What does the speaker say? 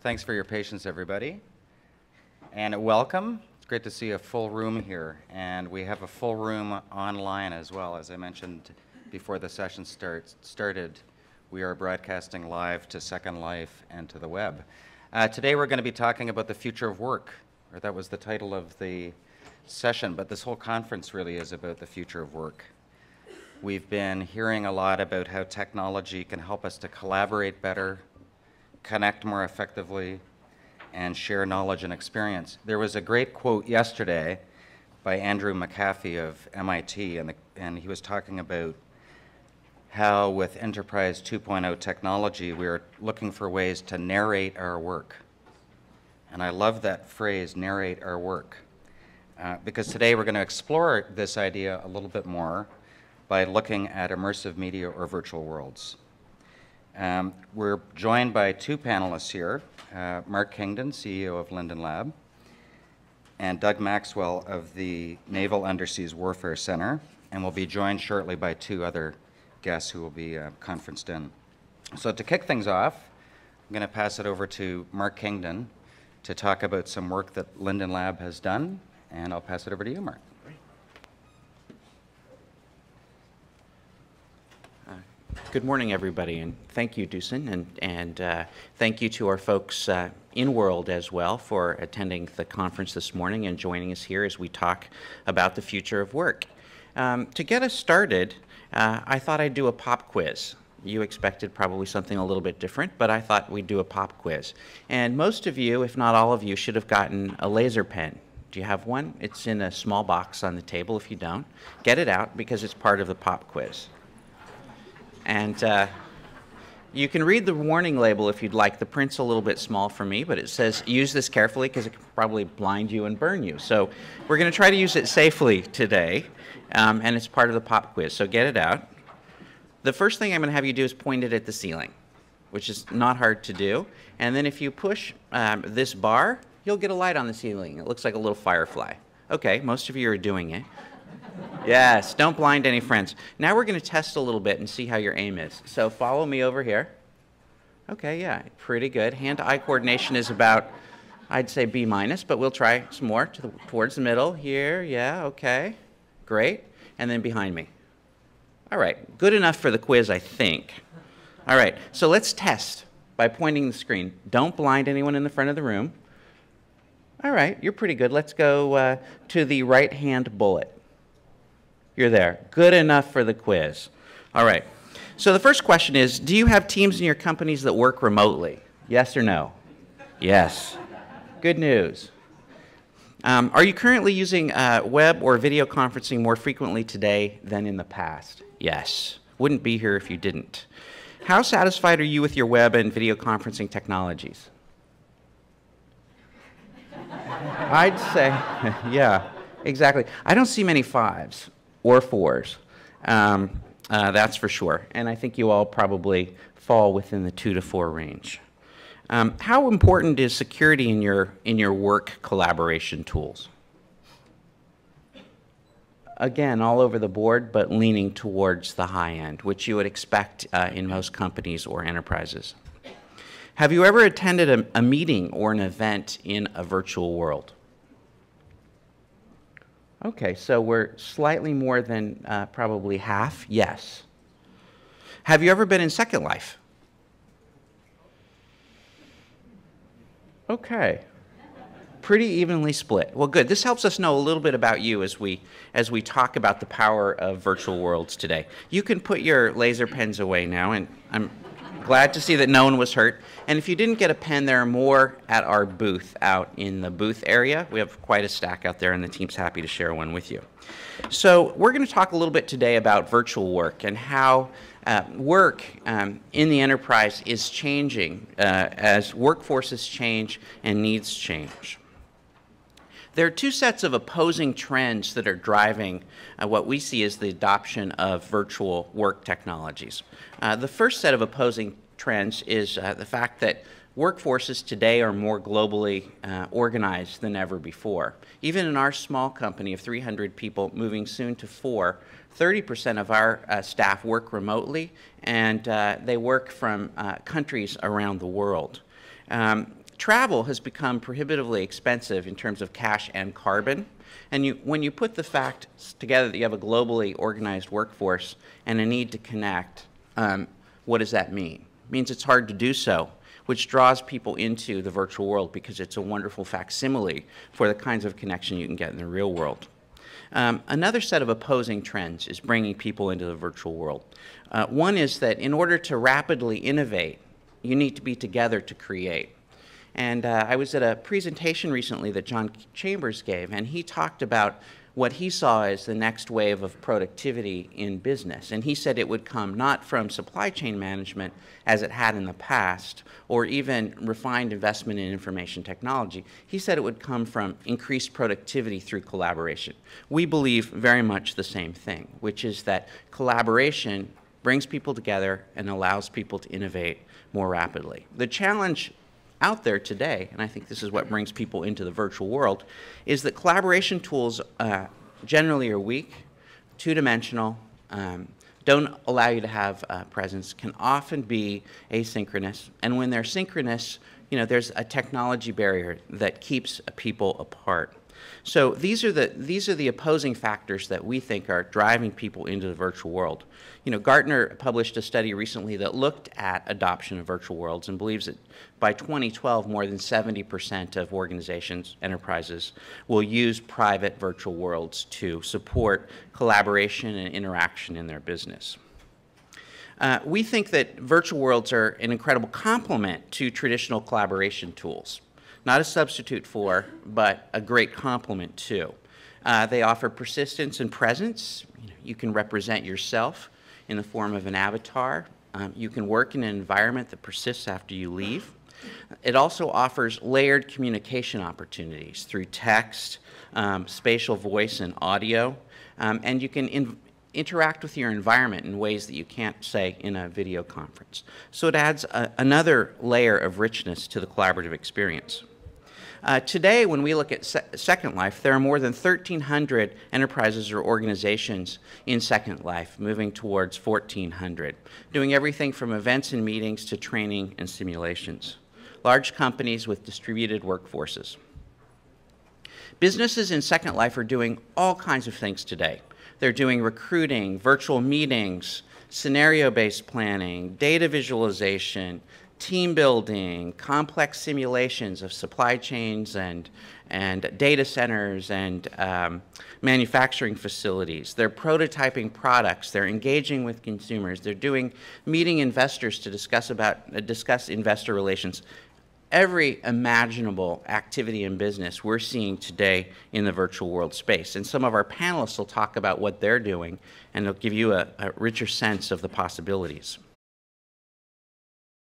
Thanks for your patience, everybody. And welcome. It's great to see a full room here. And we have a full room online as well. As I mentioned before the session started, we are broadcasting live to Second Life and to the web. Today we're going to be talking about the future of work, or that was the title of the session, but this whole conference really is about the future of work. We've been hearing a lot about how technology can help us to collaborate better, connect more effectively, and share knowledge and experience. There was a great quote yesterday by Andrew McAfee of MIT, and he was talking about how with Enterprise 2.0 technology, we are looking for ways to narrate our work. And I love that phrase, narrate our work, because today we're going to explore this idea a little bit more by looking at immersive media or virtual worlds. We're joined by two panelists here, Mark Kingdon, CEO of Linden Lab, and Doug Maxwell of the Naval Underseas Warfare Center, and we'll be joined shortly by two other guests who will be conferenced in. So to kick things off, I'm going to pass it over to Mark Kingdon to talk about some work that Linden Lab has done, and I'll pass it over to you, Mark. Good morning, everybody, and thank you, Dusan, and thank you to our folks in World as well for attending the conference this morning and joining us here as we talk about the future of work. To get us started, I thought I'd do a pop quiz. You expected probably something a little bit different, but I thought we'd do a pop quiz. And most of you, if not all of you, should have gotten a laser pen. Do you have one? It's in a small box on the table. If you don't, get it out because it's part of the pop quiz. And you can read the warning label if you'd like. The print's a little bit small for me, but it says use this carefully because it could probably blind you and burn you. So we're going to try to use it safely today, and it's part of the pop quiz. So get it out. The first thing I'm going to have you do is point it at the ceiling, which is not hard to do. And then if you push this bar, you'll get a light on the ceiling. It looks like a little firefly. Okay, most of you are doing it. Yes, don't blind any friends. Now we're going to test a little bit and see how your aim is. So follow me over here. Okay, yeah, pretty good. Hand-eye coordination is about, I'd say B-, but we'll try some more towards the middle. Here, yeah, okay. Great. And then behind me. All right, good enough for the quiz, I think. All right, so let's test by pointing the screen. Don't blind anyone in the front of the room. All right, you're pretty good. Let's go to the right-hand bullet. You're there. Good enough for the quiz. All right. So the first question is, do you have teams in your companies that work remotely? Yes or no? Yes. Good news. Are you currently using web or video conferencing more frequently today than in the past? Yes. Wouldn't be here if you didn't. How satisfied are you with your web and video conferencing technologies? I'd say, yeah, exactly. I don't see many 5s. Or 4s, that's for sure. And I think you all probably fall within the 2 to 4 range. How important is security in your work collaboration tools? Again, all over the board, but leaning towards the high end, which you would expect in most companies or enterprises. Have you ever attended a meeting or an event in a virtual world? Okay, so we're slightly more than probably half, yes. Have you ever been in Second Life? Okay, pretty evenly split. Well, good. This helps us know a little bit about you as we talk about the power of virtual worlds today. You can put your laser pens away now, and I'm glad to see that no one was hurt. And if you didn't get a pen, there are more at our booth out in the booth area. We have quite a stack out there, and the team's happy to share one with you. So we're going to talk a little bit today about virtual work and how work in the enterprise is changing as workforces change and needs change. There are two sets of opposing trends that are driving what we see as the adoption of virtual work technologies. The first set of opposing trends is the fact that workforces today are more globally organized than ever before. Even in our small company of 300 people, moving soon to 4, 30% of our staff work remotely, and they work from countries around the world. travel has become prohibitively expensive in terms of cash and carbon. And when you put the facts together that you have a globally organized workforce and a need to connect, what does that mean? It means it's hard to do so, which draws people into the virtual world because it's a wonderful facsimile for the kinds of connection you can get in the real world. Another set of opposing trends is bringing people into the virtual world. One is that in order to rapidly innovate, you need to be together to create. And I was at a presentation recently that John Chambers gave, and he talked about what he saw as the next wave of productivity in business. And he said it would come not from supply chain management as it had in the past, or even refined investment in information technology. He said it would come from increased productivity through collaboration. We believe very much the same thing, which is that collaboration brings people together and allows people to innovate more rapidly. The challenge out there today, and I think this is what brings people into the virtual world, is that collaboration tools generally are weak, two-dimensional, don't allow you to have presence, can often be asynchronous, and when they're synchronous, there's a technology barrier that keeps people apart. So these are the opposing factors that we think are driving people into the virtual world. Gartner published a study recently that looked at adoption of virtual worlds and believes that by 2012, more than 70% of organizations, enterprises, will use private virtual worlds to support collaboration and interaction in their business. We think that virtual worlds are an incredible complement to traditional collaboration tools. Not a substitute for, but a great complement to. They offer persistence and presence. You can represent yourself in the form of an avatar. You can work in an environment that persists after you leave. It also offers layered communication opportunities through text, spatial voice, and audio. And you can interact with your environment in ways that you can't, say, in a video conference. So it adds another layer of richness to the collaborative experience. Today, when we look at Second Life, there are more than 1,300 enterprises or organizations in Second Life, moving towards 1,400, doing everything from events and meetings to training and simulations. Large companies with distributed workforces. Businesses in Second Life are doing all kinds of things today. They're doing recruiting, virtual meetings, scenario-based planning, data visualization, team building, complex simulations of supply chains and data centers and manufacturing facilities. They're prototyping products. They're engaging with consumers. They're meeting investors to discuss investor relations. Every imaginable activity in business we're seeing today in the virtual world space. And some of our panelists will talk about what they're doing, and they'll give you a richer sense of the possibilities.